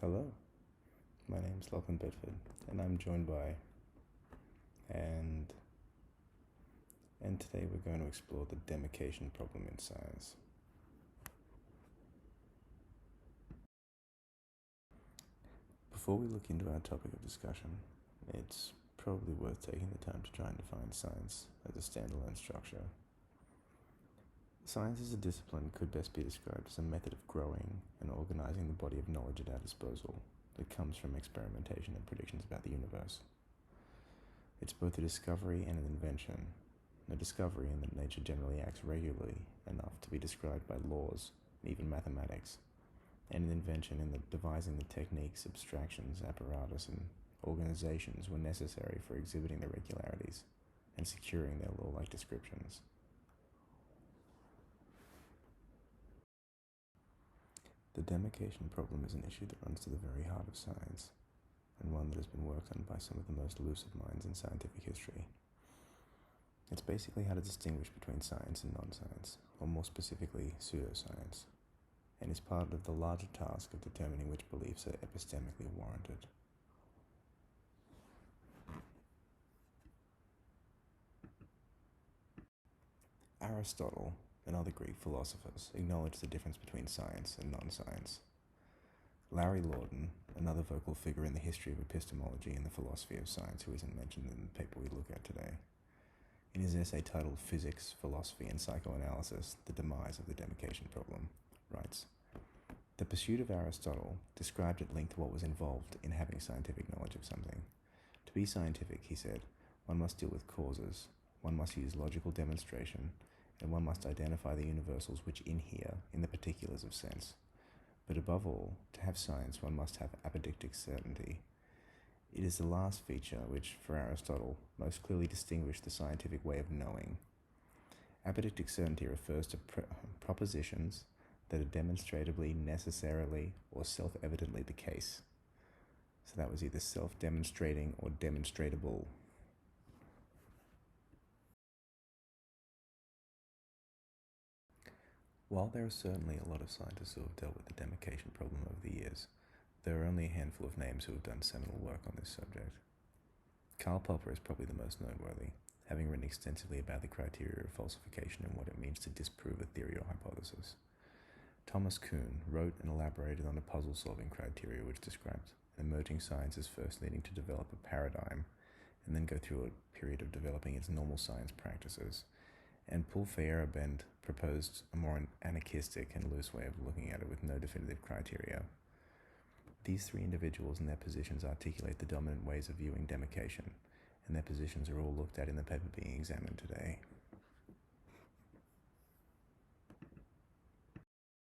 Hello, my name's Lachlan and I'm joined by and today we're going to explore the demarcation problem in science. Before we look into our topic of discussion, it's probably worth taking the time to try and define science as a standalone structure. Science as a discipline could best be described as a method of growing and organizing the body of knowledge at our disposal that comes from experimentation and predictions about the universe. It's both a discovery and an invention. A discovery in that nature generally acts regularly enough to be described by laws, and even mathematics, and an invention in that devising the techniques, abstractions, apparatus, and organizations were necessary for exhibiting the regularities and securing their law-like descriptions. The demarcation problem is an issue that runs to the very heart of science, and one that has been worked on by some of the most lucid minds in scientific history. It's basically how to distinguish between science and non-science, or more specifically, pseudoscience, and is part of the larger task of determining which beliefs are epistemically warranted. Aristotle and other Greek philosophers acknowledged the difference between science and non-science. Larry Lawton, another vocal figure in the history of epistemology and the philosophy of science who isn't mentioned in the paper we look at today, in his essay titled Physics, Philosophy, and Psychoanalysis, The Demise of the Demarcation Problem, writes, "The pursuit of Aristotle described at length what was involved in having scientific knowledge of something. To be scientific, he said, one must deal with causes, one must use logical demonstration, and one must identify the universals which inhere in the particulars of sense. But above all, to have science, one must have apodictic certainty. It is the last feature which, for Aristotle, most clearly distinguished the scientific way of knowing. Apodictic certainty refers to propositions that are demonstrably, necessarily, or self-evidently the case." So that was either self-demonstrating or demonstratable. While there are certainly a lot of scientists who have dealt with the demarcation problem over the years, there are only a handful of names who have done seminal work on this subject. Karl Popper is probably the most noteworthy, having written extensively about the criteria of falsification and what it means to disprove a theory or hypothesis. Thomas Kuhn wrote and elaborated on a puzzle-solving criteria which describes an emerging science as first needing to develop a paradigm and then go through a period of developing its normal science practices. And Paul Feyerabend proposed a more anarchistic and loose way of looking at it with no definitive criteria. These three individuals and their positions articulate the dominant ways of viewing demarcation, and their positions are all looked at in the paper being examined today.